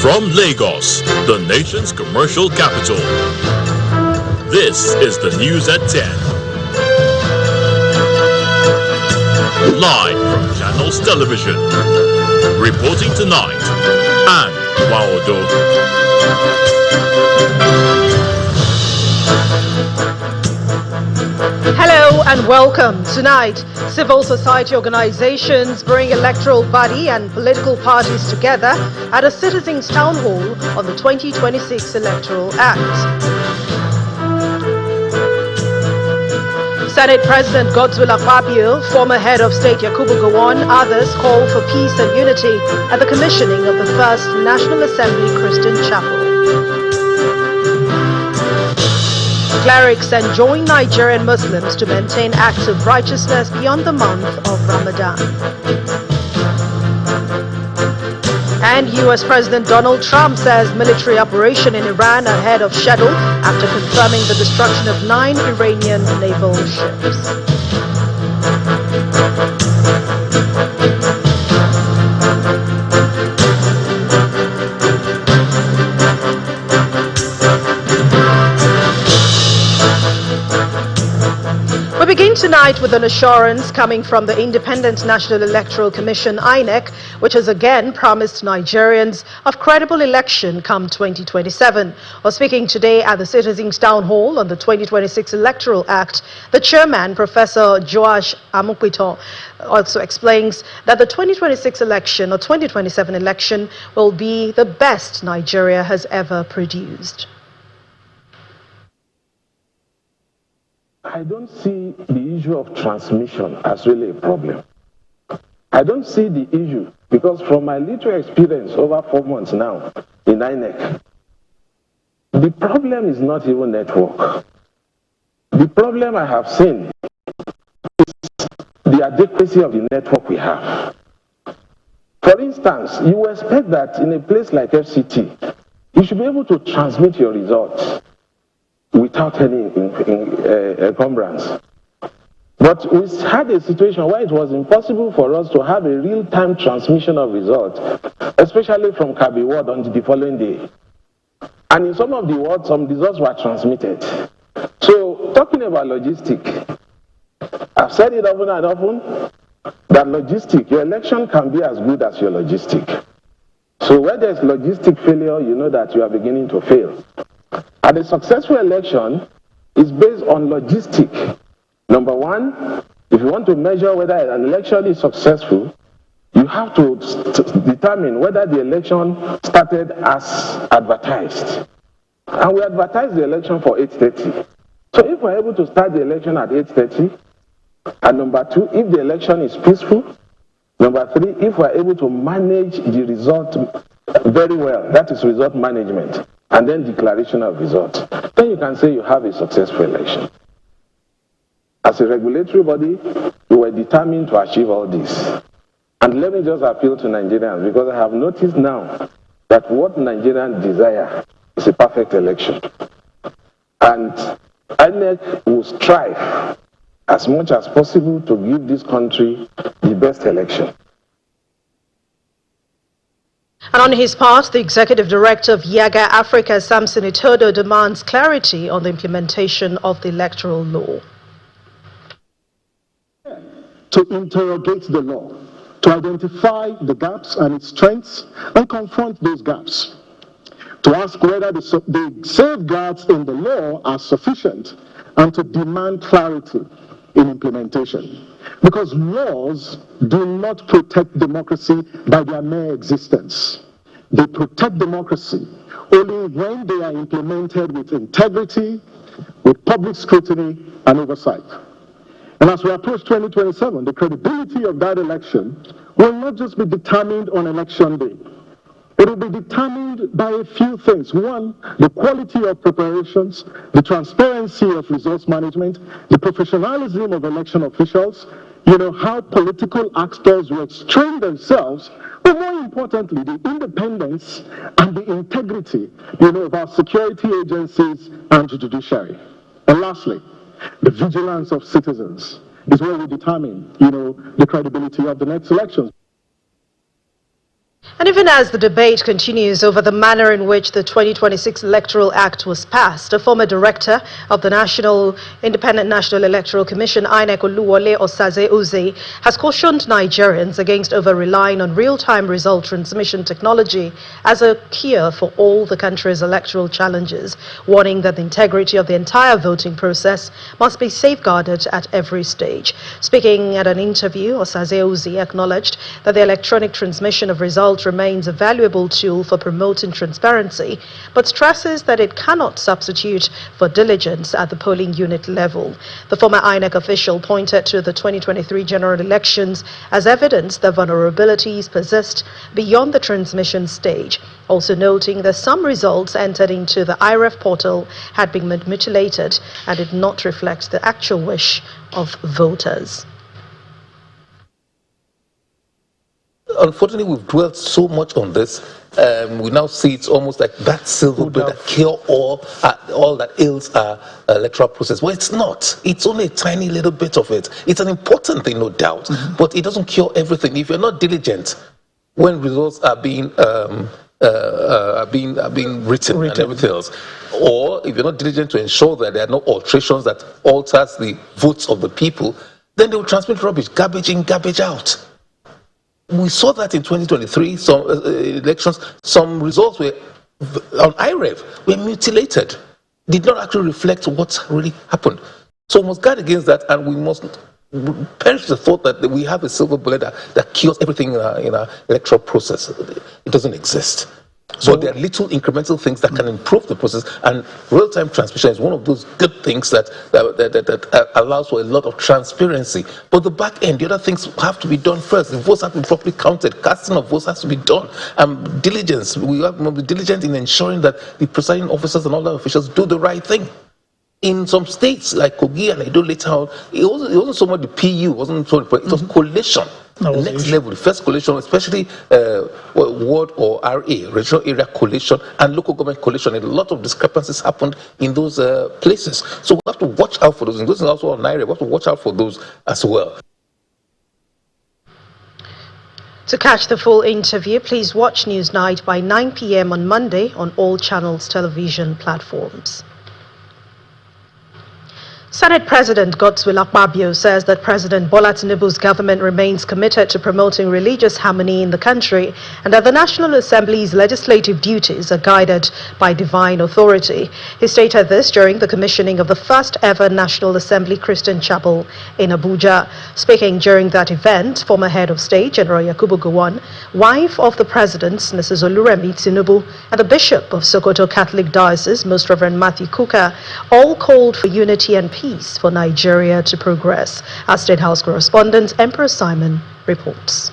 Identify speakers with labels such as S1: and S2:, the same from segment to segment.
S1: From Lagos, the nation's commercial capital, this is the news at 10. Live from Channels Television. Reporting tonight, Anne Waodo.
S2: Hello and welcome. Tonight, civil society organizations bring electoral body and political parties together at a citizens' town hall on the 2026 Electoral Act. Senate President Godswill Akpabio, former head of state Yakubu Gowon, others call for peace and unity at the commissioning of the first National Assembly Christian Chapel. Clerics enjoin Nigerian Muslims to maintain acts of righteousness beyond the month of Ramadan. And U.S. President Donald Trump says military operation in Iran ahead of schedule after confirming the destruction of 9 Iranian naval ships. We begin tonight with an assurance coming from the Independent National Electoral Commission, INEC, which has again promised Nigerians of credible election come 2027. While speaking today at the Citizens' Town Hall on the 2026 Electoral Act, the chairman, Professor Joash Amukpito, also explains that the 2026 election or 2027 election will be the best Nigeria has ever produced.
S3: I don't see the issue of transmission as really a problem. I don't see the issue because from my little experience over 4 months now in INEC, the problem is not even network. The problem I have seen is the adequacy of the network we have. For instance, you expect that in a place like FCT, you should be able to transmit your results without any encumbrance. But we had a situation where it was impossible for us to have a real-time transmission of results, especially from Kabi ward on the following day. And in some of the wards, some results were transmitted. So, talking about logistics, I've said it often and often, that logistics, your election can be as good as your logistics. So where there's logistic failure, you know that you are beginning to fail. And a successful election is based on logistic. Number one, if you want to measure whether an election is successful, you have to determine whether the election started as advertised. And we advertised the election for 8:30. So if we're able to start the election at 8:30, and number two, if the election is peaceful, number three, if we're able to manage the result very well, that is result management, and then declaration of results, then you can say you have a successful election. As a regulatory body, we were determined to achieve all this. And let me just appeal to Nigerians, because I have noticed now that what Nigerians desire is a perfect election. And INEC will strive as much as possible to give this country the best election.
S2: And on his part, the executive director of Yaga Africa, Samson Itodo, demands clarity on the implementation of the electoral law.
S4: To interrogate the law, to identify the gaps and its strengths and confront those gaps. To ask whether the safeguards in the law are sufficient and to demand clarity in implementation. Because laws do not protect democracy by their mere existence. They protect democracy only when they are implemented with integrity, with public scrutiny and oversight. And as we approach 2027, the credibility of that election will not just be determined on election day. It will be determined by a few things. One, the quality of preparations, the transparency of results management, the professionalism of election officials, how political actors will train themselves, but more importantly, the independence and the integrity, of our security agencies and the judiciary. And lastly, the vigilance of citizens is where we determine, the credibility of the next elections.
S2: And even as the debate continues over the manner in which the 2026 Electoral Act was passed, a former director of the Independent National Electoral Commission, INEC Oluwole Osaze Uze, has cautioned Nigerians against over-relying on real-time result transmission technology as a cure for all the country's electoral challenges, warning that the integrity of the entire voting process must be safeguarded at every stage. Speaking at an interview, Osaze Uze acknowledged that the electronic transmission of results remains a valuable tool for promoting transparency, but stresses that it cannot substitute for diligence at the polling unit level. The former INEC official pointed to the 2023 general elections as evidence that vulnerabilities persist beyond the transmission stage, also noting that some results entered into the IREF portal had been mutilated and did not reflect the actual wish of voters.
S5: Unfortunately, we've dwelt so much on this. We now see it's almost like that silver bullet that cure all that ails our electoral process. Well, it's not. It's only a tiny little bit of it. It's an important thing, no doubt, but it doesn't cure everything. If you're not diligent when results are being written and everything else, or if you're not diligent to ensure that there are no alterations that alters the votes of the people, then they will transmit rubbish, garbage in, garbage out. We saw that in 2023, some elections, some results were on IREV were mutilated, did not actually reflect what really happened. So we must guard against that, and we must perish the thought that we have a silver bullet that cures everything in our electoral process. It doesn't exist. So there are little incremental things that can improve the process, and real-time transmission is one of those good things that allows for a lot of transparency. But the back end, the other things have to be done first. The votes have to be properly counted. Casting of votes has to be done. Diligence. We have to be diligent in ensuring that the presiding officers and all other officials do the right thing. In some states like Kogi and Edo later on, it wasn't so much the PU, it was coalition. The next level, the first coalition, especially ward or RA, regional area coalition, and local government coalition. And a lot of discrepancies happened in those places. So we have to watch out for those. And those are also on Nigeria. We have to watch out for those as well.
S2: To catch the full interview, please watch Newsnight by 9 p.m. on Monday on all channels television platforms. Senate President Godswill Akpabio says that President Bola Tinubu's government remains committed to promoting religious harmony in the country and that the National Assembly's legislative duties are guided by divine authority. He stated this during the commissioning of the first ever National Assembly Christian Chapel in Abuja. Speaking during that event, former head of state General Yakubu Gowon, wife of the president Mrs. Oluremi Tinubu, and the Bishop of Sokoto Catholic Diocese, Most Reverend Matthew Kuka, all called for unity and peace for Nigeria to progress. Our State House correspondent Emperor Simon reports.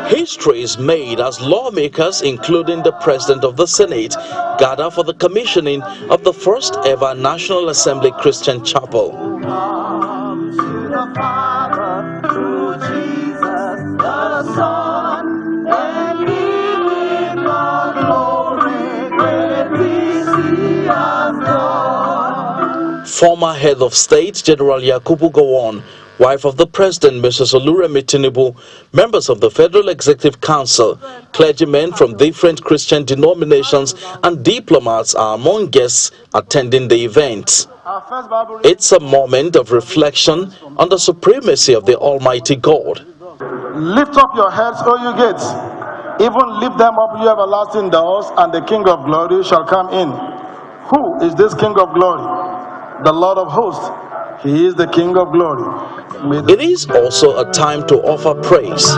S6: History is made as lawmakers, including the President of the Senate, gather for the commissioning of the first ever National Assembly Christian Chapel. Former head of state General Yakubu Gowon, wife of the president Mrs. Oluremi Tinubu, members of the Federal Executive Council, clergymen from different Christian denominations and diplomats are among guests attending the event. It's a moment of reflection on the supremacy of the Almighty God.
S7: Lift up your heads, O you gates, even lift them up, you everlasting doors, and the King of glory shall come in. Who is this King of glory? The Lord of hosts. He is the King of glory.
S6: It is also a time to offer praise.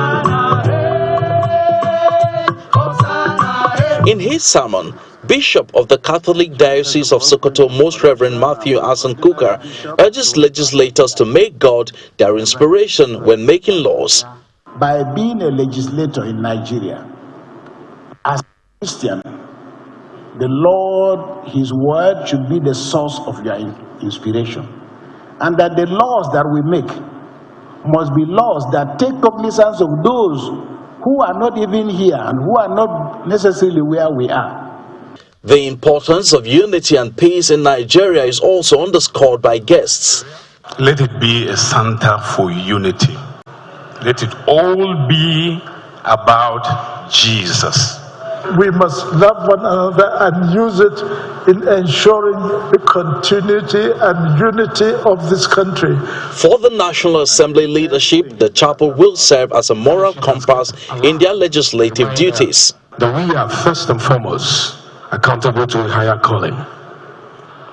S6: In his sermon, Bishop of the Catholic Diocese of Sokoto, Most Reverend Matthew Kuka, urges legislators to make God their inspiration when making laws.
S8: By being a legislator in Nigeria, as a Christian, the Lord, His word should be the source of your inspiration. And that the laws that we make must be laws that take cognizance of those who are not even here and who are not necessarily where we are.
S6: The importance of unity and peace in Nigeria is also underscored by guests.
S9: Let it be a center for unity. Let it all be about Jesus.
S10: We must love one another and use it in ensuring the continuity and unity of this country.
S6: For the National Assembly leadership, the chapel will serve as a moral compass in their legislative duties.
S11: That we are first and foremost accountable to a higher calling.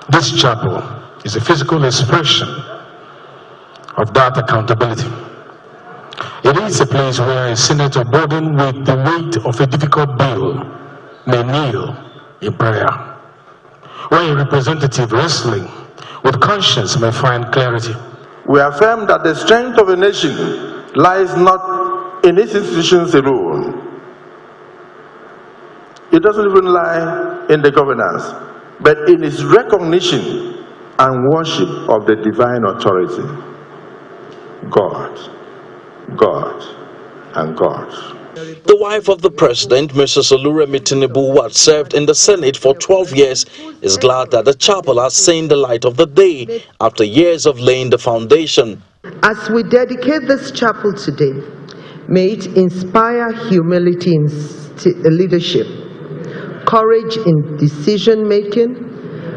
S11: This chapel is a physical expression of that accountability. It is a place where a senator burdened with the weight of a difficult bill may kneel in prayer, where a representative wrestling with conscience may find clarity.
S7: We affirm that the strength of a nation lies not in its institutions alone. It doesn't even lie in the governance, but in its recognition and worship of the divine authority. God, God, and God.
S6: The wife of the president, Mrs. Oluremi, who had served in the Senate for 12 years, is glad that the chapel has seen the light of the day after years of laying the foundation.
S12: As we dedicate this chapel today, may it inspire humility in leadership, courage in decision-making,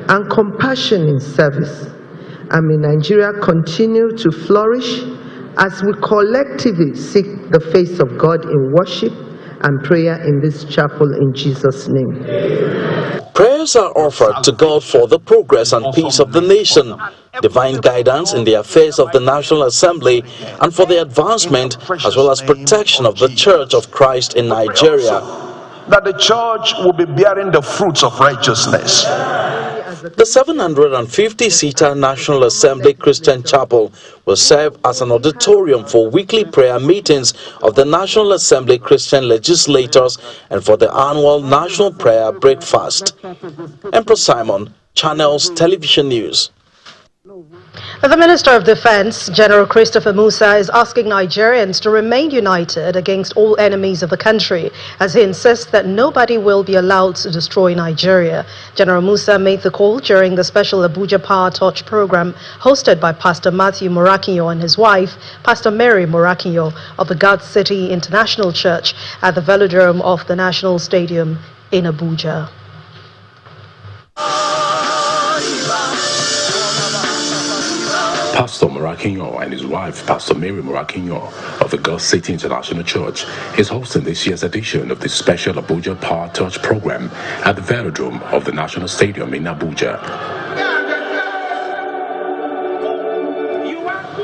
S12: and compassion in service. And may Nigeria continue to flourish as we collectively seek the face of God in worship and prayer in this chapel in Jesus' name.
S6: Prayers are offered to God for the progress and peace of the nation, divine guidance in the affairs of the National Assembly, and for the advancement as well as protection of the Church of Christ in Nigeria.
S13: That the church will be bearing the fruits of righteousness.
S6: The 750-seater National Assembly Christian Chapel will serve as an auditorium for weekly prayer meetings of the National Assembly Christian legislators and for the annual National Prayer Breakfast. Emperor Simon, Channels Television News.
S2: The Minister of Defense, General Christopher Musa, is asking Nigerians to remain united against all enemies of the country, as he insists that nobody will be allowed to destroy Nigeria. General Musa made the call during the special Abuja Power Touch program hosted by Pastor Matthew Morakinyo and his wife, Pastor Mary Morakinyo of the God City International Church at the Velodrome of the National Stadium in Abuja.
S11: Pastor Morakinyo and his wife, Pastor Mary Morakinyo of the God City International Church, is hosting this year's edition of the special Abuja Power Touch program at the Velodrome of the National Stadium in Abuja.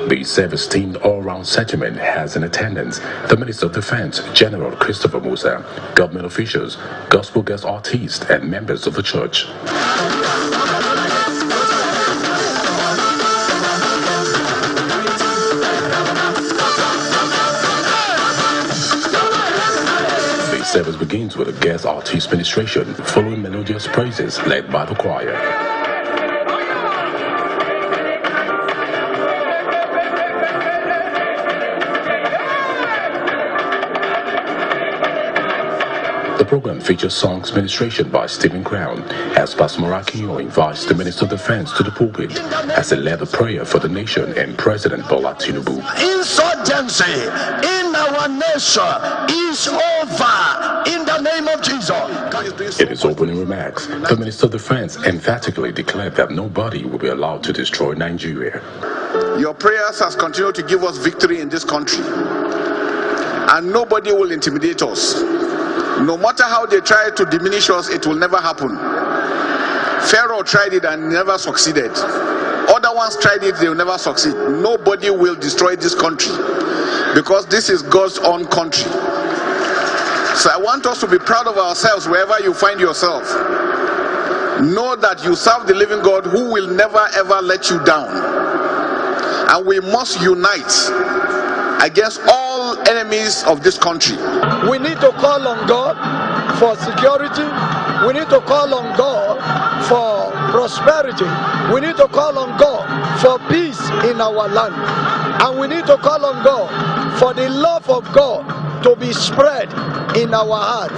S11: The service-themed all-round settlement has in attendance the Minister of Defense, General Christopher Musa, government officials, gospel guest artists, and members of the church. Service begins with a guest artist ministration, following melodious praises led by the choir. The program features songs ministration by Stephen Crown as Pastor Morakinyo invites the Minister of Defense to the pulpit as he led a prayer for the nation and President Bola Tinubu.
S13: Insurgency in our nation is over in the name of Jesus.
S11: In his opening remarks, the Minister of Defense emphatically declared that nobody will be allowed to destroy Nigeria.
S14: Your prayers has continued to give us victory in this country, and nobody will intimidate us. No matter how they try to diminish us, it will never happen. Pharaoh tried it and never succeeded. Other ones tried it, they will never succeed. Nobody will destroy this country because this is God's own country. So I want us to be proud of ourselves wherever you find yourself. Know that you serve the living God who will never ever let you down. And we must unite against all enemies of this country.
S10: We need to call on God for security. We need to call on God for prosperity. We need to call on God for peace in our land. And we need to call on God for the love of God to be spread in our heart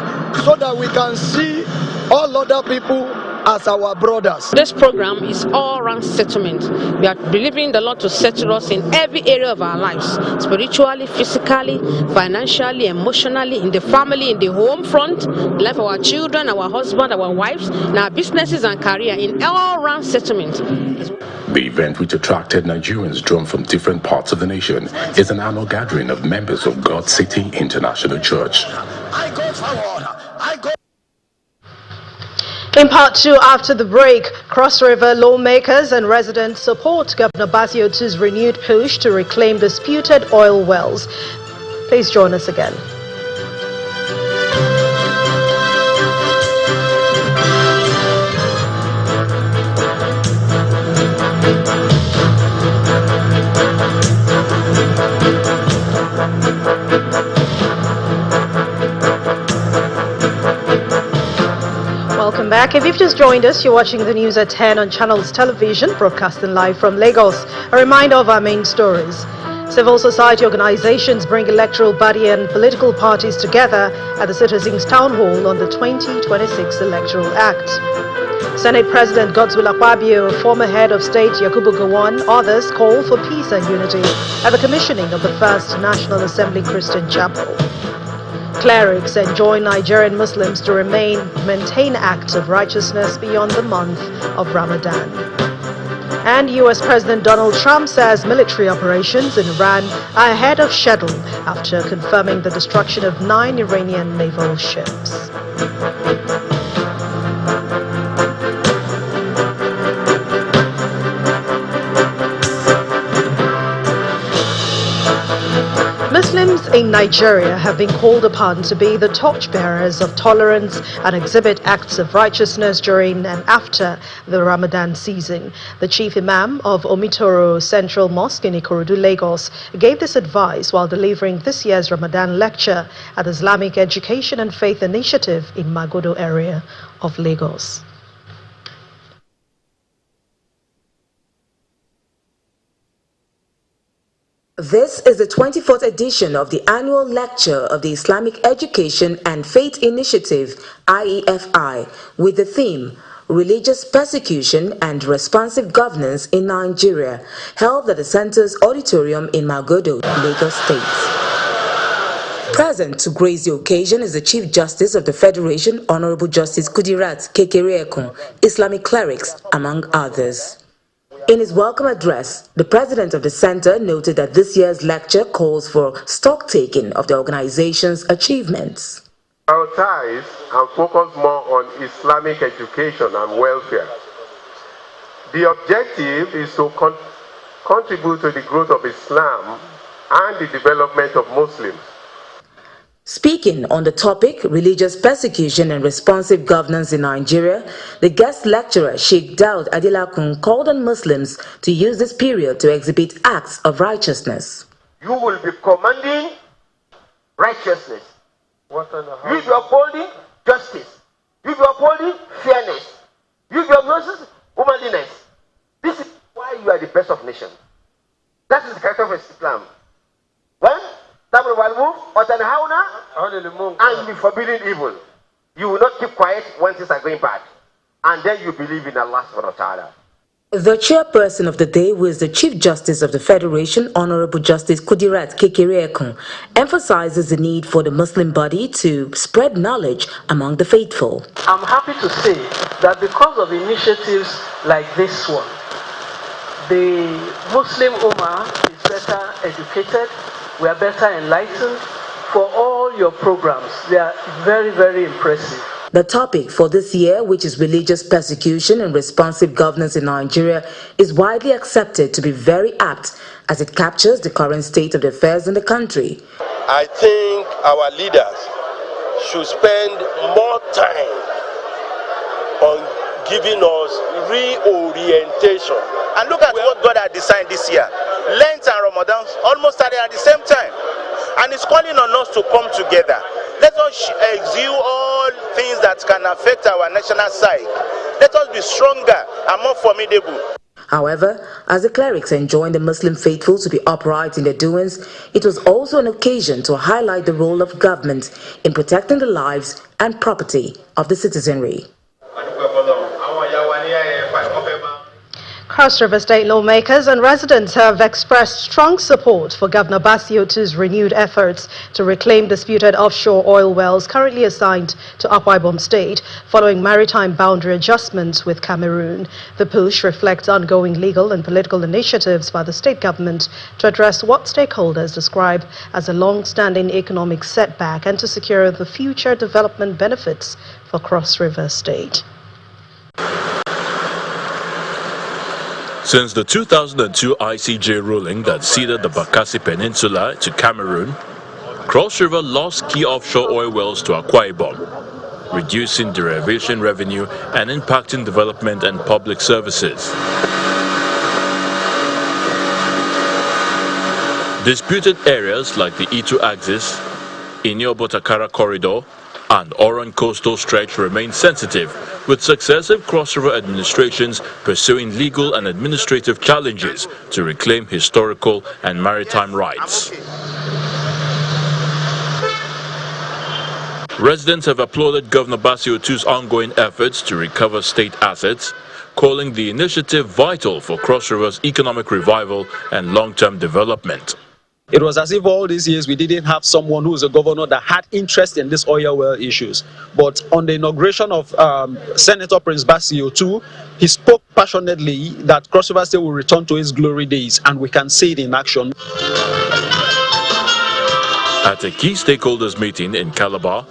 S10: so that we can see all other people as our brothers.
S15: This program is all around settlement. We are believing the Lord to settle us in every area of our lives, spiritually, physically, financially, emotionally, in the family, in the home front, the life of our children, our husband, our wives, in our businesses and career, in all around settlement.
S16: The event, which attracted Nigerians drawn from different parts of the nation, is an annual gathering of members of God City International Church.
S13: I go forward. I go.
S2: In part two, after the break, Cross River lawmakers and residents support Governor Basiotu's renewed push to reclaim disputed oil wells. Please join us again. Welcome back. If you've just joined us, you're watching the news at 10 on Channels Television, broadcasting live from Lagos. A reminder of our main stories. Civil society organizations bring electoral body and political parties together at the Citizens Town Hall on the 2026 Electoral Act. Senate President Godswill Akpabio, former head of state Yakubu Gowon, others call for peace and unity at the commissioning of the First National Assembly Christian Chapel. Clerics enjoin Nigerian Muslims to maintain acts of righteousness beyond the month of Ramadan. And U.S. President Donald Trump says military operations in Iran are ahead of schedule after confirming the destruction of 9 Iranian naval ships. Muslims in Nigeria have been called upon to be the torchbearers of tolerance and exhibit acts of righteousness during and after the Ramadan season. The chief imam of Omitoro Central Mosque in Ikorodu, Lagos, gave this advice while delivering this year's Ramadan lecture at the Islamic Education and Faith Initiative in Magodo area of Lagos.
S17: This is the 24th edition of the annual lecture of the Islamic Education and Faith Initiative, IEFI, with the theme, Religious Persecution and Responsive Governance in Nigeria, held at the Center's Auditorium in Magodo, Lagos State. Present to grace the occasion is the Chief Justice of the Federation, Honorable Justice Kudirat Kekereekun, Islamic clerics, among others. In his welcome address, the president of the center noted that this year's lecture calls for stock-taking of the organization's achievements.
S18: Prioritize and focus more on Islamic education and welfare. The objective is to contribute to the growth of Islam and the development of Muslims.
S17: Speaking on the topic, religious persecution and responsive governance in Nigeria, the guest lecturer Sheikh Daud Adilakun called on Muslims to use this period to exhibit acts of righteousness.
S19: You will be commanding righteousness. You will be upholding justice. You will be upholding fairness. You will be upholding womanliness. This is why you are the best of nations. That is the character of Islam. One, and be forbidding evil. You will not keep quiet when things are going bad. And then you believe in Allah subhanahu wa ta'ala.
S17: The chairperson of the day, who is the Chief Justice of the Federation, Honorable Justice Kudirat Kekereekun, emphasizes the need for the Muslim body to spread knowledge among the faithful.
S20: I'm happy to say that because of initiatives like this one, the Muslim Ummah is better educated, we are better enlightened. For all your programs, they are very, very impressive.
S17: The topic for this year, which is religious persecution and responsive governance in Nigeria, is widely accepted to be very apt as it captures the current state of the affairs in the country.
S21: I think our leaders should spend more time on giving us reorientation.
S22: And look at what God had designed this year. Lent and Ramadan almost started at the same time. And it's calling on us to come together. Let us exude all things that can affect our national psyche. Let us be stronger and more formidable.
S17: However, as the clerics enjoined the Muslim faithful to be upright in their doings, it was also an occasion to highlight the role of government in protecting the lives and property of the citizenry.
S2: Cross River State lawmakers and residents have expressed strong support for Governor Basiotu's renewed efforts to reclaim disputed offshore oil wells currently assigned to Akwa Ibom State following maritime boundary adjustments with Cameroon. The push reflects ongoing legal and political initiatives by the state government to address what stakeholders describe as a long-standing economic setback and to secure the future development benefits for Cross River State.
S1: Since the 2002 ICJ ruling that ceded the Bakassi Peninsula to Cameroon, Cross River lost key offshore oil wells to Akwa Ibom, reducing derivation revenue and impacting development and public services. Disputed areas like the Itu Axis, Inyo-Botakara Corridor, and Oran Coastal Stretch remain sensitive, with successive Cross River administrations pursuing legal and administrative challenges to reclaim historical and maritime rights. Residents have applauded Governor Basiotu's ongoing efforts to recover state assets, calling the initiative vital for Cross River's economic revival and long-term development.
S3: It was as if all these years we didn't have someone who was a governor that had interest in these oil well issues. But on the inauguration of Senator Prince Basiotu, he spoke passionately that Cross River State will return to its glory days, and we can see it in action.
S1: At a key stakeholders meeting in Calabar,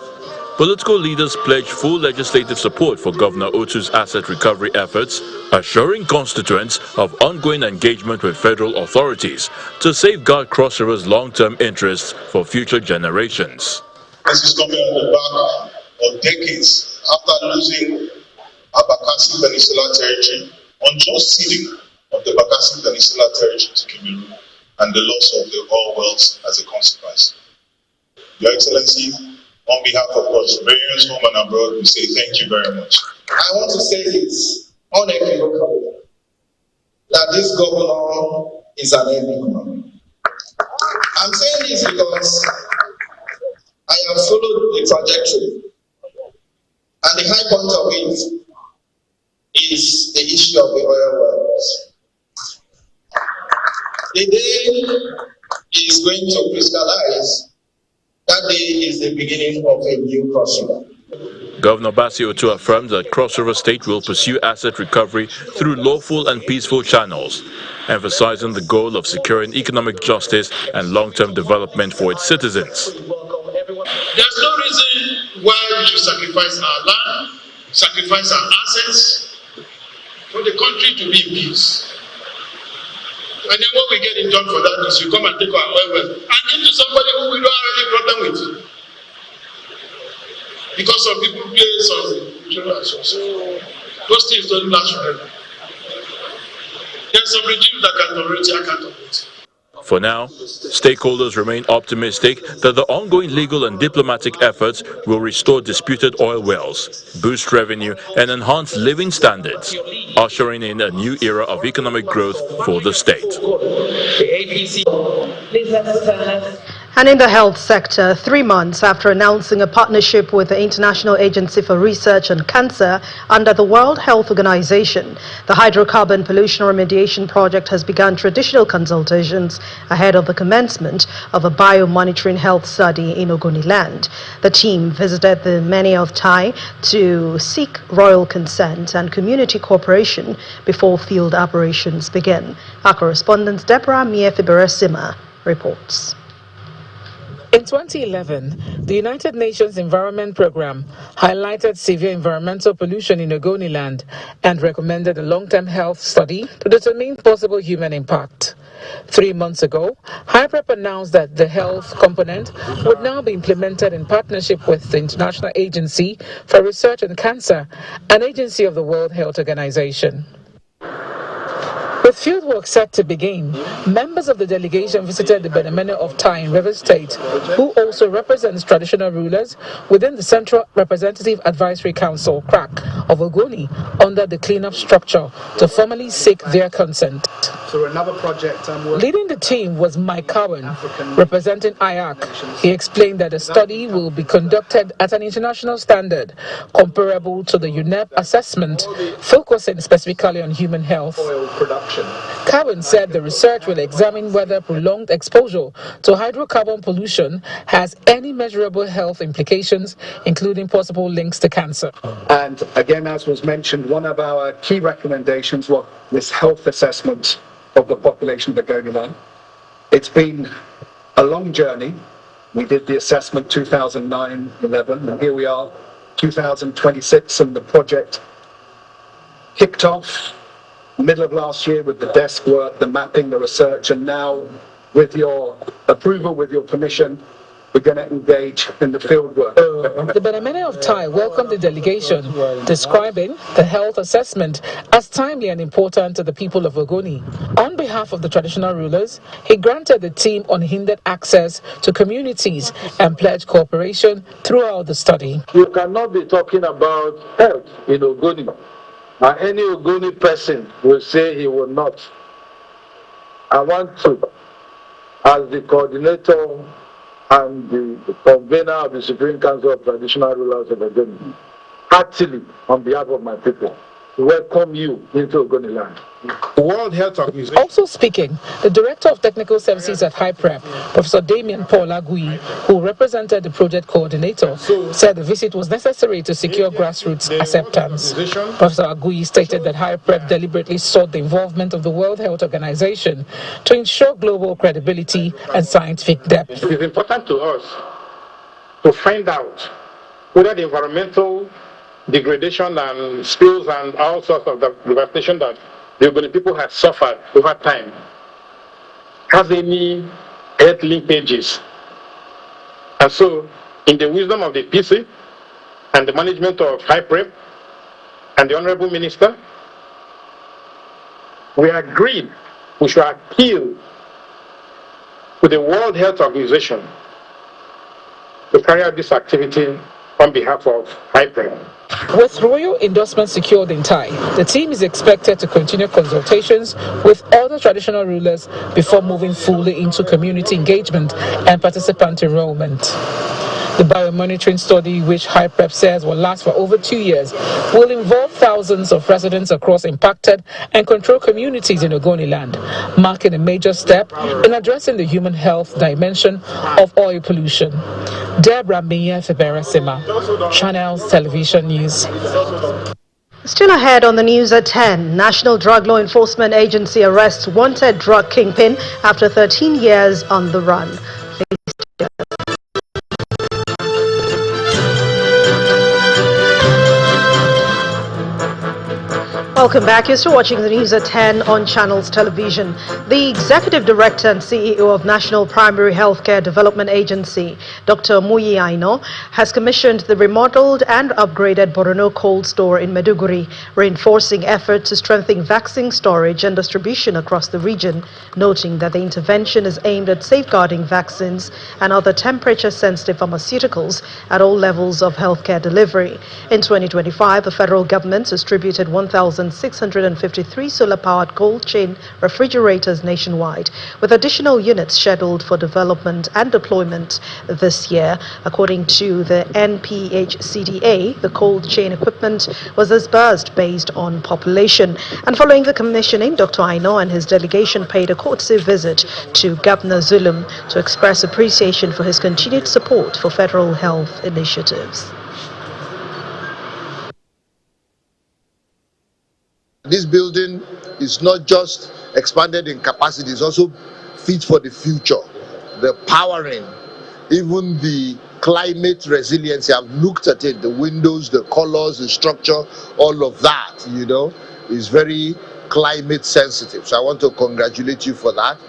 S1: political leaders pledged full legislative support for Governor Otu's asset recovery efforts, assuring constituents of ongoing engagement with federal authorities to safeguard Cross River's long-term interests for future generations.
S23: This is coming on the back of decades after losing Bakassi Peninsula territory, unjust ceding of the Bakassi Peninsula territory to Cameroon, and the loss of the oil wells as a consequence. Your Excellency, on behalf of Cross Riverians home and abroad, we say thank you very much.
S24: I want to say this unequivocally, that this governor is an enigma. I'm saying this because I have followed the trajectory, and the high point of it is the issue of the oil wells. The day is going to crystallize. That day is the beginning of a new Cross River.
S1: Governor Basiotu affirmed that Cross River State will pursue asset recovery through lawful and peaceful channels, emphasizing the goal of securing economic justice and long-term development for its citizens.
S23: There's no reason why we should sacrifice our land, sacrifice our assets for the country to be in peace. And then what we get in done for that is you come and take our oil well and give to somebody who we don't have any problem with. Because some people play some cultural actions. So those things don't last forever. There's some regimes that can tolerate it, I can't tolerate it.
S1: For now, stakeholders remain optimistic that the ongoing legal and diplomatic efforts will restore disputed oil wells, boost revenue, and enhance living standards, ushering in a new era of economic growth for the state.
S2: And in the health sector, 3 months after announcing a partnership with the International Agency for Research on Cancer under the World Health Organization, the Hydrocarbon Pollution Remediation Project has begun traditional consultations ahead of the commencement of a biomonitoring health study in Ogoniland. The team visited the Mene of Tai to seek royal consent and community cooperation before field operations begin. Our correspondent Deborah Miefiberesima reports.
S25: In 2011, the United Nations Environment Programme highlighted severe environmental pollution in Ogoniland and recommended a long-term health study to determine possible human impact. 3 months ago, HYPREP announced that the health component would now be implemented in partnership with the International Agency for Research on Cancer, an agency of the World Health Organization. With fieldwork set to begin, members of the delegation visited the Benue of Tai in Rivers State, who also represents traditional rulers within the Central Representative Advisory Council, CRAC, of Ogoni under the cleanup structure to formally seek their consent.
S4: So another project
S25: Leading the team was Mike Cowan, representing IAC. He explained that the study will be conducted at an international standard comparable to the UNEP assessment, focusing specifically on human health. Cowan said the research will examine whether prolonged exposure to hydrocarbon pollution has any measurable health implications, including possible links to cancer.
S4: And again, as was mentioned, one of our key recommendations was this health assessment of the population of the Ogoni. It's been a long journey. We did the assessment 2009-11, and here we are, 2026, and the project kicked off middle of last year with the desk work, the mapping, the research, and now with your approval, with your permission, we're going to engage in the field work.
S25: The Benue of Tai welcomed the delegation, describing the health assessment as timely and important to the people of Ogoni. On behalf of the traditional rulers, he granted the team unhindered access to communities and pledged cooperation throughout the study.
S5: You cannot be talking about health in Ogoni, and any Ogoni person will say he will not. I want to, as the coordinator and the convener of the Supreme Council of Traditional Rulers of Ogoni, heartily, on behalf of my people, welcome you into Ogoni land. World Health Organization.
S25: Also speaking, the Director of Technical Services at HiPrep, Professor Damien Paul Agui, who represented the project coordinator, said the visit was necessary to secure grassroots acceptance. Professor Agui stated that HiPrep deliberately sought the involvement of the World Health Organization to ensure global credibility and scientific depth.
S5: It is important to us to find out whether the environmental degradation and spills and all sorts of the devastation that the Ogoni people have suffered over time has any health linkages. And so, in the wisdom of the PC and the management of HiPrep and the Honorable Minister, we agreed we should appeal to the World Health Organization to carry out this activity on behalf of HiPrep.
S25: With royal endorsement secured in Tai, the team is expected to continue consultations with other traditional rulers before moving fully into community engagement and participant enrollment. The biomonitoring study, which HiPrep says will last for over 2 years, will involve thousands of residents across impacted and controlled communities in Ogoni land, marking a major step in addressing the human health dimension of oil pollution. Deborah Miye-Feberesima, Channels Television News.
S2: Still ahead on the news at 10, National Drug Law Enforcement Agency arrests wanted drug kingpin after 13 years on the run. Welcome back. You're still watching the news at 10 on Channels Television. The Executive Director and CEO of National Primary Healthcare Development Agency, Dr. Muyi Aino, has commissioned the remodeled and upgraded Borno cold store in Maiduguri, reinforcing efforts to strengthen vaccine storage and distribution across the region, noting that the intervention is aimed at safeguarding vaccines and other temperature-sensitive pharmaceuticals at all levels of healthcare delivery. In 2025, the federal government distributed 1,653 solar-powered cold chain refrigerators nationwide, with additional units scheduled for development and deployment this year. According to the NPHCDA, the cold chain equipment was disbursed based on population. And following the commissioning, Dr. Aino and his delegation paid a courtesy visit to Governor Zulum to express appreciation for his continued support for federal health initiatives.
S7: This building is not just expanded in capacity, it's also fit for the future. The powering, even the climate resiliency, I've looked at it, the windows, the colors, the structure, all of that, is very climate sensitive. So I want to congratulate you for that.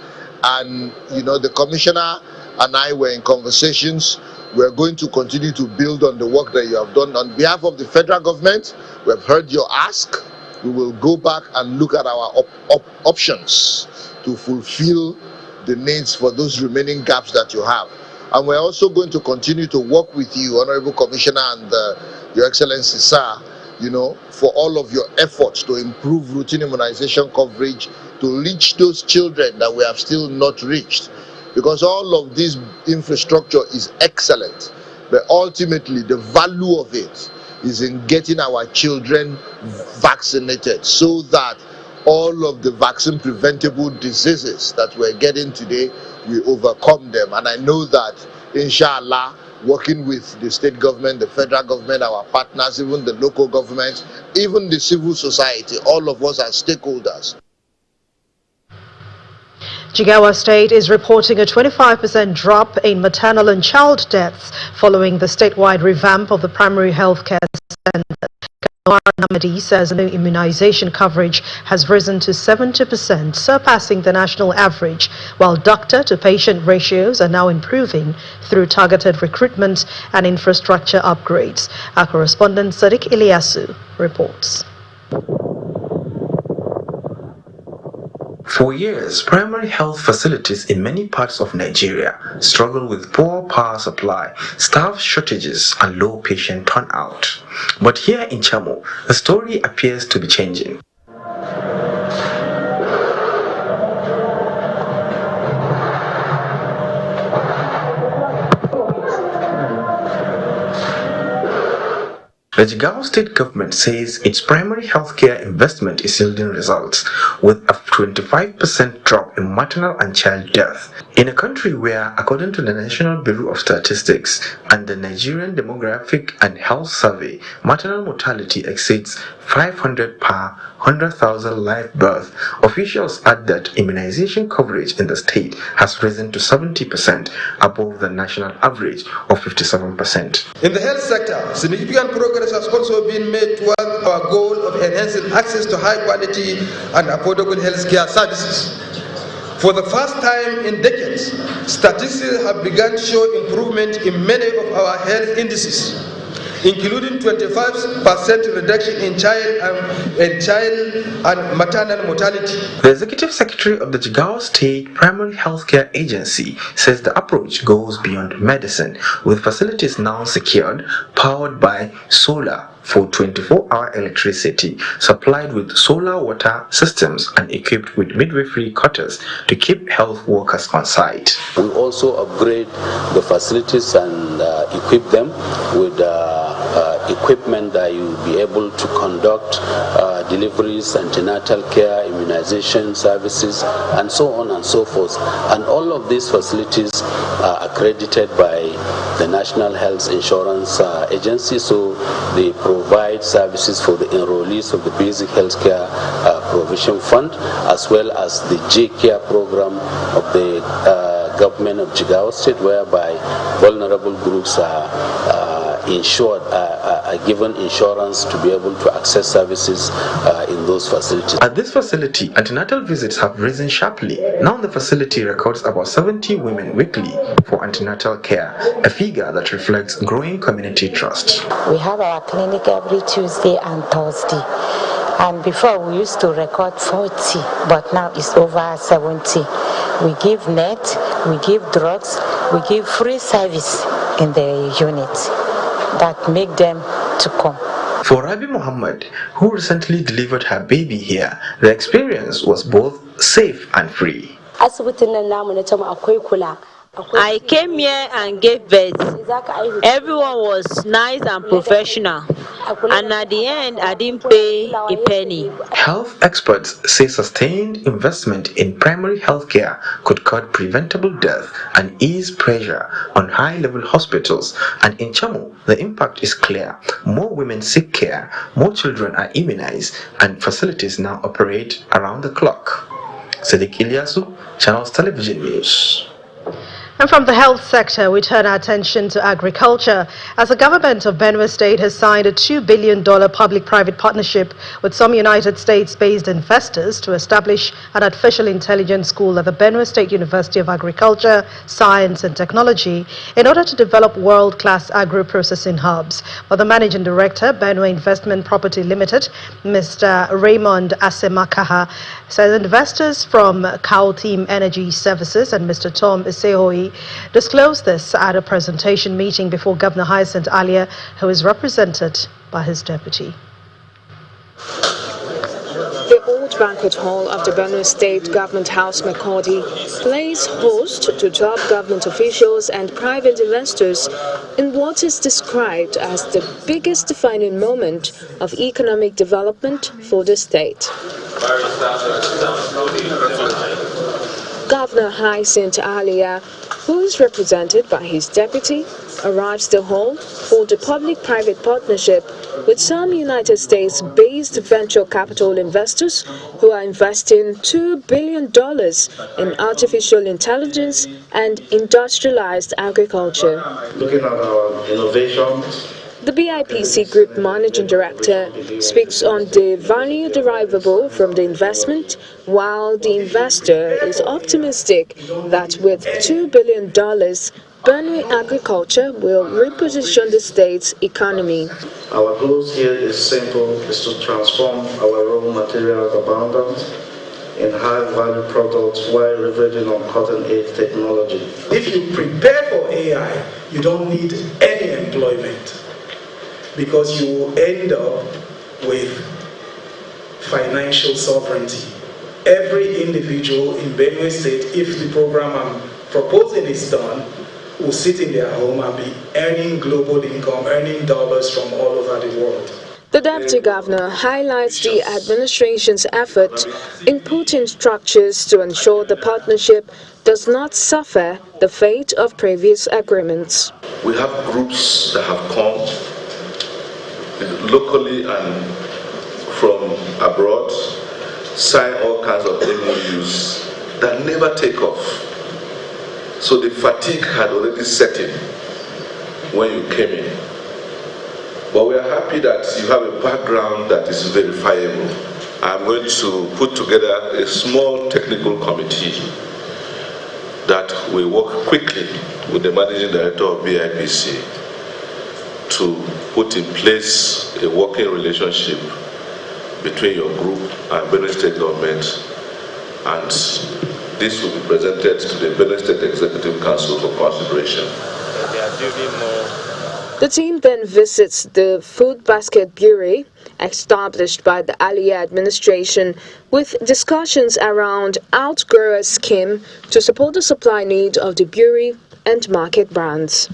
S7: And, the commissioner and I were in conversations. We're going to continue to build on the work that you have done. On behalf of the federal government, we have heard your ask. we will go back and look at our options to fulfill the needs for those remaining gaps that you have. And we're also going to continue to work with you, Honorable Commissioner, and Your Excellency, sir, for all of your efforts to improve routine immunization coverage, to reach those children that we have still not reached. Because all of this infrastructure is excellent, but ultimately the value of it is in getting our children vaccinated so that all of the vaccine preventable diseases that we're getting today, we overcome them. And I know that, inshallah, working with the state government, the federal government, our partners, even the local governments, even the civil society, all of us as stakeholders.
S2: Jigawa State is reporting a 25% drop in maternal and child deaths following the statewide revamp of the primary health care center. Namadi says new immunization coverage has risen to 70%, surpassing the national average, while doctor-to-patient ratios are now improving through targeted recruitment and infrastructure upgrades. Our correspondent Sadiq Ilyasu reports.
S6: For years, primary health facilities in many parts of Nigeria struggle with poor power supply, staff shortages, and low patient turnout. But here in Chamo, the story appears to be changing. The Jigawa state government says its primary healthcare investment is yielding results, with a 25% drop in maternal and child death. In a country where, according to the National Bureau of Statistics and the Nigerian Demographic and Health Survey, maternal mortality exceeds 500 per 100,000 live births, officials add that immunization coverage in the state has risen to 70%, above the national average of 57%.
S8: In the health sector, significant progress has also been made toward our goal of enhancing access to high quality and affordable health care services. For the first time in decades, statistics have begun to show improvement in many of our health indices, including 25% reduction in child and maternal mortality.
S6: The Executive Secretary of the Jigawa State Primary Healthcare Agency says the approach goes beyond medicine, with facilities now secured, powered by solar for 24-hour electricity, supplied with solar water systems and equipped with midwifery cutters to keep health workers on site.
S9: We also upgrade the facilities and equip them with equipment that you will be able to conduct deliveries, antenatal care, immunization services, and so on and so forth. And all of these facilities are accredited by the National Health Insurance Agency, so they provide services for the enrollees of the Basic Healthcare Provision Fund, as well as the J-Care program of the government of Jigawa State, whereby vulnerable groups are insured, are given insurance to be able to access services in those facilities.
S6: At this facility, antenatal visits have risen sharply. Now the facility records about 70 women weekly for antenatal care, a figure that reflects growing community trust.
S11: We have our clinic every Tuesday and Thursday. And before we used to record 40, but now it's over 70. We give net, we give drugs, we give free service in the unit that make them to come.
S6: For Rabi Muhammad, who recently delivered her baby here, the experience was both safe and free.
S12: I came here and gave birth. Everyone was nice and professional. And at the end, I didn't pay a penny.
S6: Health experts say sustained investment in primary health care could cut preventable death and ease pressure on high-level hospitals. And in Chamo, the impact is clear. More women seek care, more children are immunized, and facilities now operate around the clock. Sadiq Ilyasu, Channels Television News.
S2: And from the health sector, we turn our attention to agriculture, as the government of Benue State has signed a $2 billion public-private partnership with some United States-based investors to establish an artificial intelligence school at the Benue State University of Agriculture, Science and Technology in order to develop world-class agro-processing hubs. But the managing director, Benue Investment Property Limited, Mr. Raymond Asemakaha, says investors from Cow Team Energy Services and Mr. Tom Isehoi disclosed this at a presentation meeting before Governor Hyacinth Alia, who is represented by his deputy.
S10: The old banquet hall of the Benue State Government House, Makurdi, plays host to top government officials and private investors in what is described as the biggest defining moment of economic development for the state. Governor Hyacinth Alia, who is represented by his deputy, arrives the hall for the public-private partnership with some United States-based venture capital investors who are investing $2 billion in artificial intelligence and industrialized agriculture.
S13: Looking at our innovations,
S10: the BIPC Group Managing Director speaks on the value derivable from the investment, while the investor is optimistic that with $2 billion, Benue agriculture will reposition the state's economy.
S13: our goals here is simple, is to transform our raw materials abundance in high-value products while leveraging on cutting-edge technology.
S14: If you prepare for AI, you don't need any employment, because you will end up with financial sovereignty. Every individual in Benue State, if the program I'm proposing is done, will sit in their home and be earning global income, earning dollars from all over the world.
S10: The Deputy Governor highlights the administration's effort in putting structures to ensure the partnership does not suffer the fate of previous agreements.
S23: We have groups that have come locally and from abroad, sign all kinds of MOUs that never take off. So the fatigue had already set in when you came in. But we are happy that you have a background that is verifiable. I'm going to put together a small technical committee that will work quickly with the managing director of BIPC to put in place a working relationship between your group and Benue State government, and this will be presented to the Benue State Executive Council for consideration.
S10: The team then visits the Food Basket Bureau established by the Alia administration with discussions around Outgrower scheme to support the supply need of the Bureau and market brands.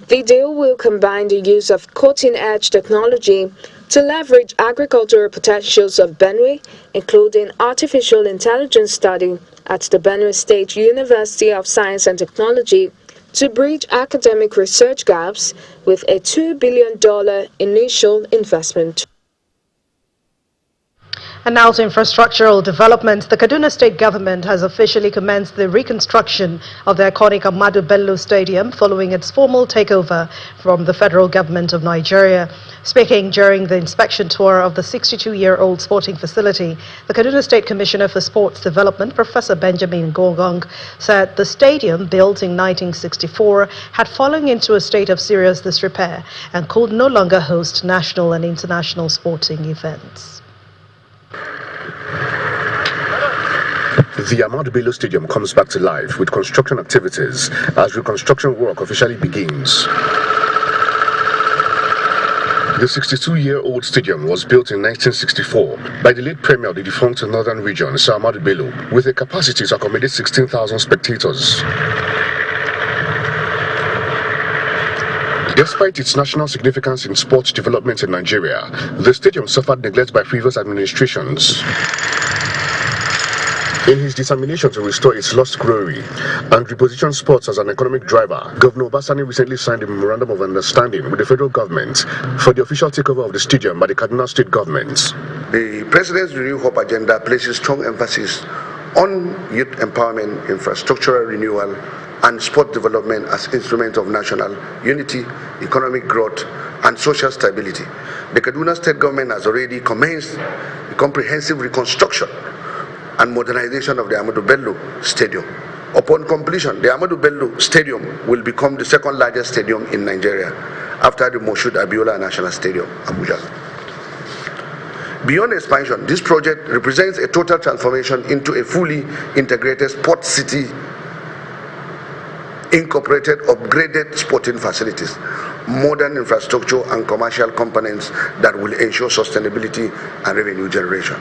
S10: The deal will combine the use of cutting-edge technology to leverage agricultural potentials of Benue, including artificial intelligence study at the Benue State University of Science and Technology, to bridge academic research gaps with a $2 billion initial investment.
S2: And now to infrastructural development. The Kaduna State government has officially commenced the reconstruction of the iconic Ahmadu Bello Stadium following its formal takeover from the federal government of Nigeria. Speaking during the inspection tour of the 62-year-old sporting facility, the Kaduna State Commissioner for Sports Development, Professor Benjamin Gongong, said the stadium, built in 1964, had fallen into a state of serious disrepair and could no longer host national and international sporting events.
S15: The Ahmadu Bello Stadium comes back to life with construction activities as reconstruction work officially begins. The 62-year-old stadium was built in 1964 by the late Premier of the defunct Northern Region, Sir Ahmadu Bello, with a capacity to accommodate 16,000 spectators. Despite its national significance in sports development in Nigeria, the stadium suffered neglect by previous administrations. In his determination to restore its lost glory and reposition sports as an economic driver, Governor Obasani recently signed a memorandum of understanding with the federal government for the official takeover of the stadium by the Kaduna State government.
S16: The President's Renewed Hope agenda places strong emphasis
S15: on youth empowerment, infrastructural renewal, and sport development as instruments of national unity, economic growth, and social stability. The Kaduna State government has already commenced the comprehensive reconstruction and modernization of the Ahmadu Bello Stadium. Upon completion, the Ahmadu Bello Stadium will become the second largest stadium in Nigeria after the Moshood Abiola National Stadium, Abuja. Beyond expansion, this project represents a total transformation into a fully integrated sport city, incorporated upgraded sporting facilities, modern infrastructure, and commercial components that will ensure sustainability and revenue generation.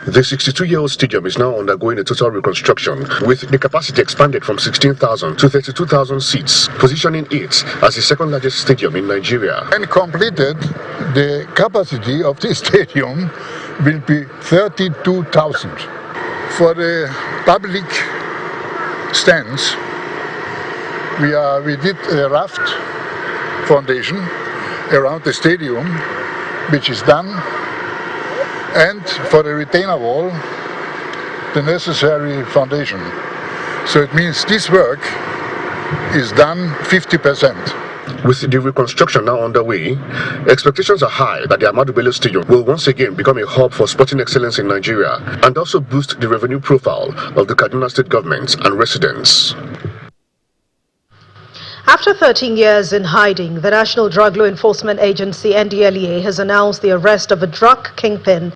S15: The 62-year-old stadium is now undergoing a total reconstruction, with the capacity expanded from 16,000 to 32,000 seats, positioning it as the second largest stadium in Nigeria.
S16: When completed, the capacity of this stadium will be 32,000. For the public stands, we did a raft foundation around the stadium, which is done. And for the retainer wall, the necessary foundation. So it means this work is done 50%.
S15: With the reconstruction now underway, expectations are high that the Ahmadu Bello Stadium will once again become a hub for sporting excellence in Nigeria and also boost the revenue profile of the Kaduna State government and residents.
S2: After 13 years in hiding, the National Drug Law Enforcement Agency, NDLEA, has announced the arrest of a drug kingpin,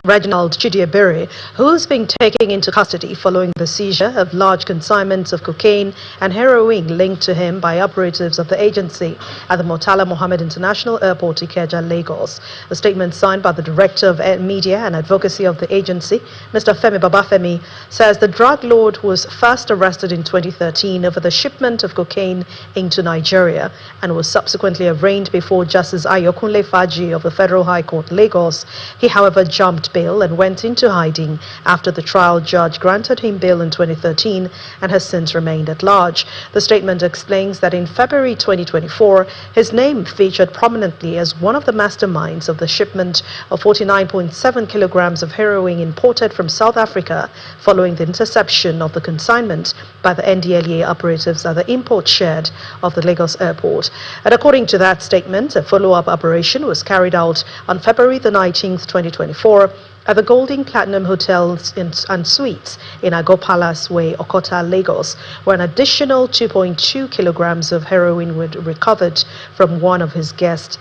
S2: Reginald Chidiebere, who's been taken into custody following the seizure of large consignments of cocaine and heroin linked to him by operatives of the agency at the Murtala Mohammed International Airport, Ikeja, Lagos. A statement signed by the Director of Media and Advocacy of the agency, Mr. Femi Babafemi, says the drug lord was first arrested in 2013 over the shipment of cocaine into Nigeria and was subsequently arraigned before Justice Ayokunle Faji of the Federal High Court, Lagos. He, however, jumped bail and went into hiding after the trial judge granted him bail in 2013 and has since remained at large. The statement explains that in February 2024, his name featured prominently as one of the masterminds of the shipment of 49.7 kilograms of heroin imported from South Africa following the interception of the consignment by the NDLEA operatives at the import shed of the Lagos airport. And according to that statement, a follow-up operation was carried out on February the 19th, 2024 at the Golden Platinum Hotels and Suites in Ago Palace Way, Okota, Lagos, where an additional 2.2 kilograms of heroin were recovered from one of his guests,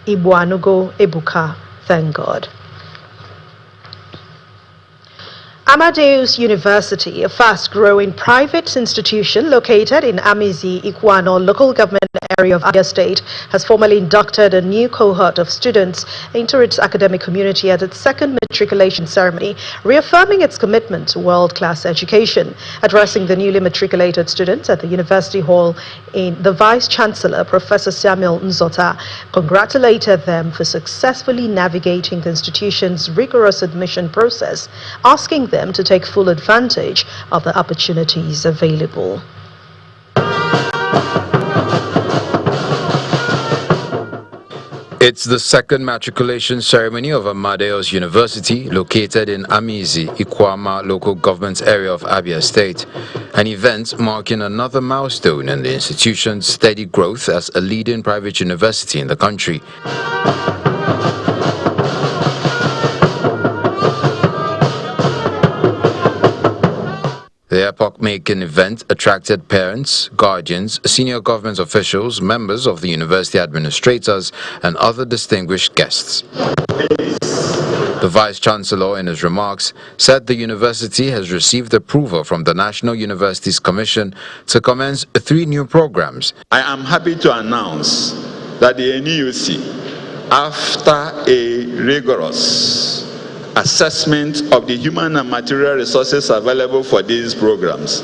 S2: Ibuanugo Ebuka. Thank God. Amadeus University, a fast-growing private institution located in Amizi, Ikwano local government area of Abia State, has formally inducted a new cohort of students into its academic community at its second matriculation ceremony, reaffirming its commitment to world-class education. Addressing the newly matriculated students at the University Hall, the Vice-Chancellor, Professor Samuel Nzota, congratulated them for successfully navigating the institution's rigorous admission process, asking them to take full advantage of the opportunities available.
S18: It's the second matriculation ceremony of Amadeus University, located in Amizi, Ikwama local government area of Abia State, an event marking another milestone in the institution's steady growth as a leading private university in the country. The epoch-making event attracted parents, guardians, senior government officials, members of the university administrators, and other distinguished guests. The Vice-Chancellor, in his remarks, said the university has received approval from the National Universities Commission to commence 3 new programs.
S19: I am happy to announce that the NUC, after a rigorous assessment of the human and material resources available for these programs,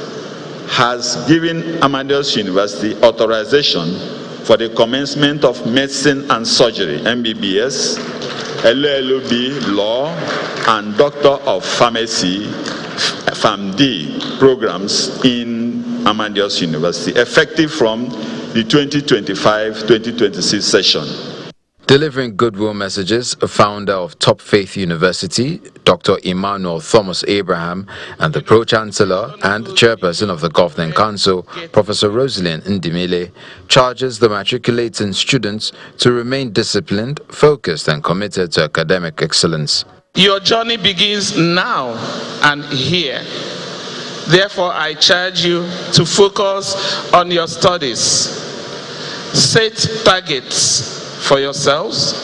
S19: has given Amadeus University authorization for the commencement of medicine and surgery, MBBS, LLB, law, and Doctor of Pharmacy, PharmD programs in Amadeus University, effective from the 2025-2026 session.
S18: Delivering goodwill messages, founder of Top Faith University, Dr. Emmanuel Thomas Abraham, and the Pro-Chancellor and Chairperson of the Governing Council, Professor Rosalind Ndimile, charges the matriculating students to remain disciplined, focused, and committed to academic excellence.
S3: Your journey begins now and here. Therefore, I charge you to focus on your studies. Set targets for yourselves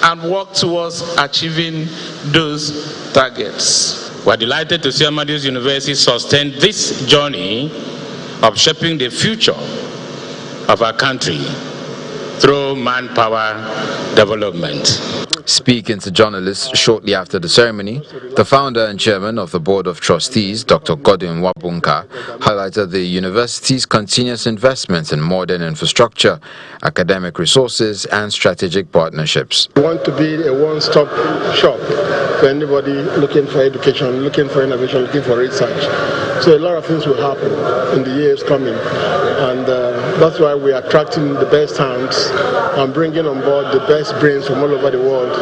S3: and work towards achieving those targets.
S17: We're delighted to see Amadeus University sustain this journey of shaping the future of our country through manpower development.
S18: Speaking to journalists shortly after the ceremony, the founder and chairman of the Board of Trustees, Dr. Godwin Wabunka, highlighted the university's continuous investments in modern infrastructure, academic resources, and strategic partnerships.
S5: We want to be a one-stop shop for anybody looking for education, looking for innovation, looking for research. So a lot of things will happen in the years coming, and that's why we are attracting the best hands and bringing on board the best brains from all over the world.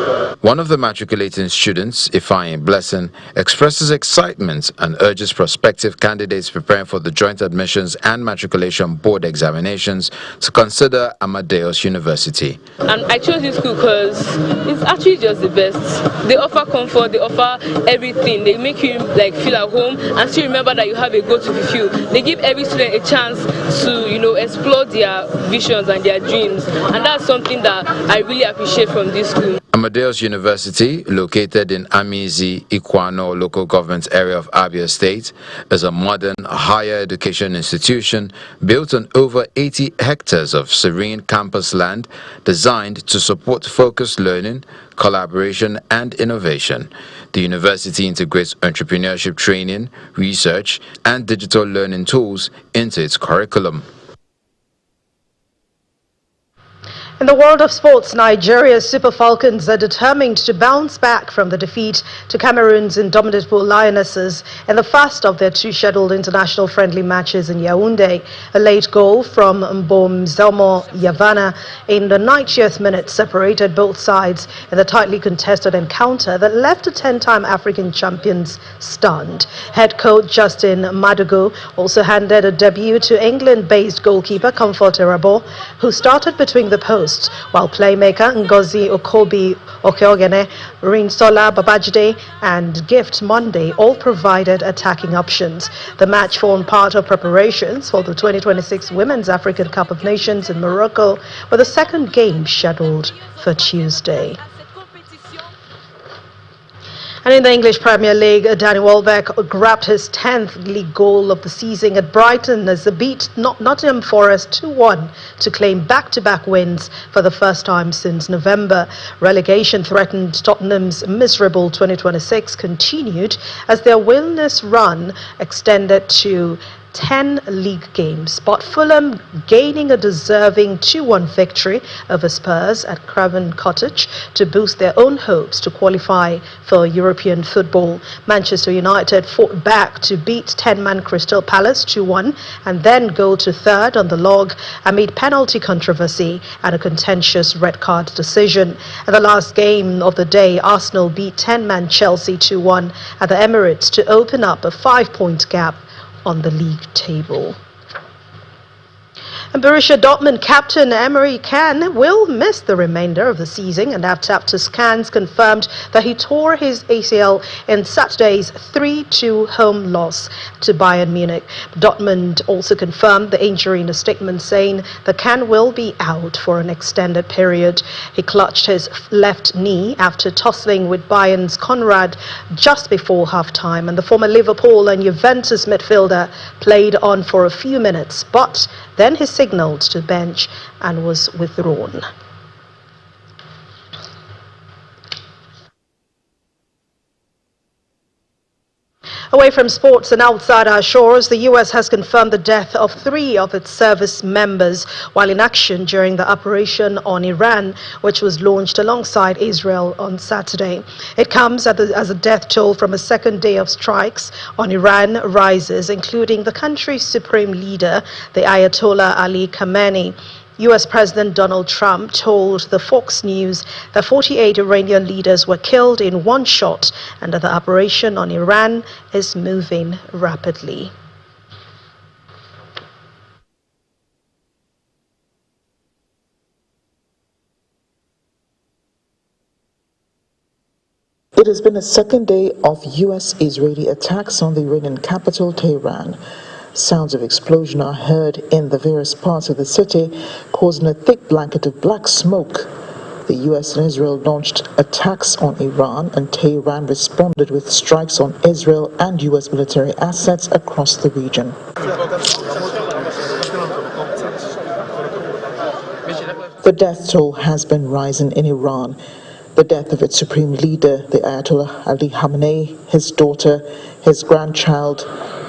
S18: One of the matriculating students, Ifeanyi Blessing, expresses excitement and urges prospective candidates preparing for the joint admissions and matriculation board examinations to consider Amadeus University.
S20: And I chose this school because it's actually just the best. They offer comfort, they offer everything. They make you feel at home and still remember that you have a goal to fulfill. They give every student a chance to, explore their visions and their dreams. And that's something that I really appreciate from this school.
S18: Amadeus University, located in Amizi, Ikwano local government area of Abia State, is a modern higher education institution built on over 80 hectares of serene campus land designed to support focused learning, collaboration, and innovation. The university integrates entrepreneurship training, research, and digital learning tools into its curriculum.
S2: In the world of sports, Nigeria's Super Falcons are determined to bounce back from the defeat to Cameroon's indomitable Lionesses in the first of their two scheduled international friendly matches in Yaoundé. A late goal from Mbom Zelmo Yavana in the 90th minute separated both sides in the tightly contested encounter that left the 10-time African champions stunned. Head coach Justin Madugu also handed a debut to England-based goalkeeper Comfort Irabo, who started between the posts, while playmaker Ngozi Okobi Okeogene, Rinsola Babajide, and Gift Monday all provided attacking options. The match formed part of preparations for the 2026 Women's African Cup of Nations in Morocco, with the second game scheduled for Tuesday. And in the English Premier League, Danny Welbeck grabbed his 10th league goal of the season at Brighton as they beat Nottingham Forest 2-1 to claim back-to-back wins for the first time since November. Relegation threatened Tottenham's miserable 2026 continued as their winless run extended to 10 league games, but Fulham gaining a deserving 2-1 victory over Spurs at Craven Cottage to boost their own hopes to qualify for European football. Manchester United fought back to beat 10-man Crystal Palace 2-1 and then go to third on the log amid penalty controversy and a contentious red card decision. At the last game of the day, Arsenal beat 10-man Chelsea 2-1 at the Emirates to open up a 5-point gap on the league table. And Borussia Dortmund captain Emre Can will miss the remainder of the season, and after scans confirmed that he tore his ACL in Saturday's 3-2 home loss to Bayern Munich. Dortmund also confirmed the injury in a statement, saying that Can will be out for an extended period. He clutched his left knee after tussling with Bayern's Konrad just before halftime, and the former Liverpool and Juventus midfielder played on for a few minutes, but then he signaled to bench and was withdrawn. Away from sports and outside our shores, the U.S. has confirmed the death of 3 of its service members while in action during the operation on Iran, which was launched alongside Israel on Saturday. It comes as a death toll from a second day of strikes on Iran rises, including the country's supreme leader, the Ayatollah Ali Khamenei. U.S. President Donald Trump told the Fox News that 48 Iranian leaders were killed in one shot and that the operation on Iran is moving rapidly.
S1: It has been a second day of U.S.-Israeli attacks on the Iranian capital, Tehran. Sounds of explosion are heard in the various parts of the city, causing a thick blanket of black smoke. The U.S. and Israel launched attacks on Iran, and Tehran responded with strikes on Israel and U.S. military assets across the region. The death toll has been rising in Iran. The death of its supreme leader, the Ayatollah Ali Khamenei, his daughter, his grandchild,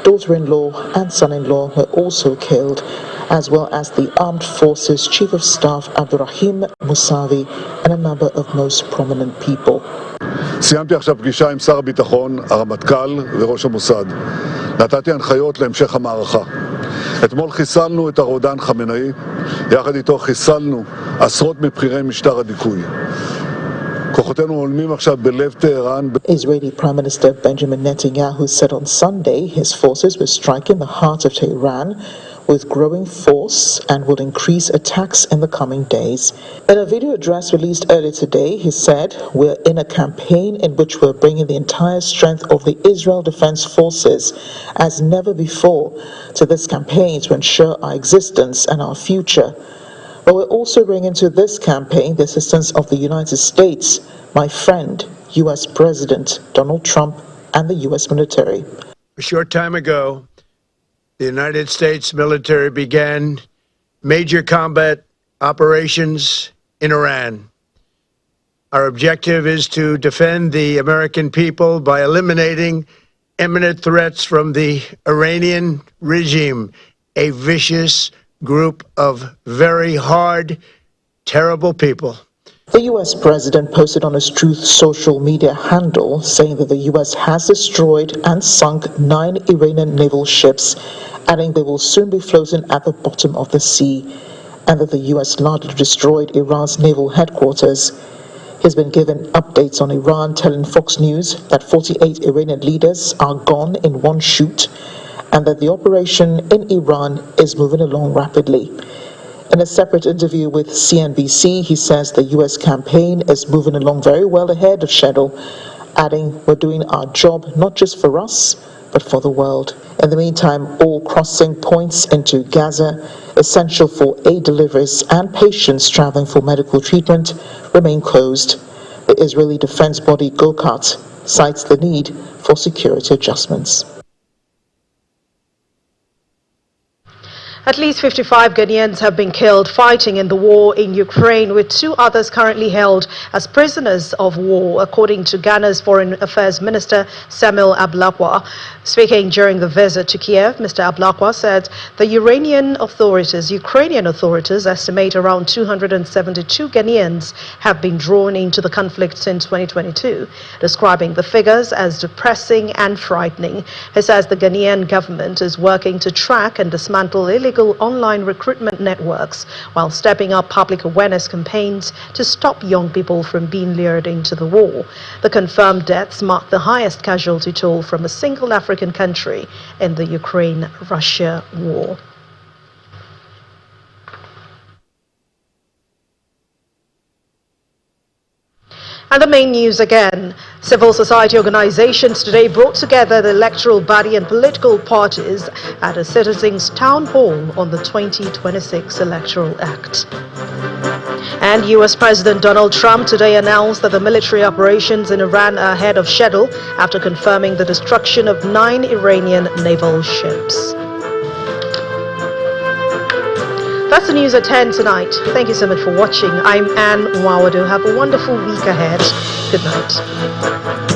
S1: daughter-in-law and son-in-law were also killed, as well as the Armed Forces Chief of Staff Abdurrahim Mousavi and a number of most prominent people.
S4: סיימתי עכשיו פגישה עם שר הביטחון, הרמטכ"ל וראש המוסד. נתתי הנחיות להמשך המערכה. אתמול חיסלנו את הרודן חמינאי, יחד איתו חיסלנו עשרות מבכירי משטר הדיכוי.
S1: Israeli Prime Minister Benjamin Netanyahu said on Sunday his forces were striking the heart of Tehran with growing force and will increase attacks in the coming days. In a video address released earlier today, he said, "We're in a campaign in which we're bringing the entire strength of the Israel Defense Forces as never before to this campaign to ensure our existence and our future. But we're also bringing to this campaign the assistance of the United States, my friend, U.S. President Donald Trump, and the U.S. military."
S21: A short time ago, the United States military began major combat operations in Iran. Our objective is to defend the American people by eliminating imminent threats from the Iranian regime, a vicious group of very hard, terrible people.
S1: The U.S. president posted on his Truth social media handle saying that the U.S. has destroyed and sunk 9 Iranian naval ships, adding they will soon be floating at the bottom of the sea, and that the U.S. largely destroyed Iran's naval headquarters. He's been given updates on Iran, telling Fox News that 48 Iranian leaders are gone in one shoot, and that the operation in Iran is moving along rapidly. In a separate interview with CNBC, he says the U.S. campaign is moving along very well ahead of schedule, adding, "We're doing our job not just for us, but for the world." In the meantime, all crossing points into Gaza, essential for aid deliveries and patients traveling for medical treatment, remain closed. The Israeli defense body Gokat cites the need for security adjustments.
S2: At least 55 Ghanaians have been killed fighting in the war in Ukraine, with 2 others currently held as prisoners of war, according to Ghana's Foreign Affairs Minister Samuel Ablakwa. Speaking during the visit to Kiev, Mr. Ablakwa said the Ukrainian authorities estimate around 272 Ghanaians have been drawn into the conflict since 2022, describing the figures as depressing and frightening. He says the Ghanaian government is working to track and dismantle illegal online recruitment networks while stepping up public awareness campaigns to stop young people from being lured into the war. The confirmed deaths mark the highest casualty toll from a single African country in the Ukraine-Russia war. And the main news again. Civil society organizations today brought together the electoral body and political parties at a citizens' town hall on the 2026 Electoral Act. And U.S. President Donald Trump today announced that the military operations in Iran are ahead of schedule after confirming the destruction of 9 Iranian naval ships. That's the news at 10 tonight. Thank you so much for watching. I'm Anne Nwawadu. Have a wonderful week ahead. Good night.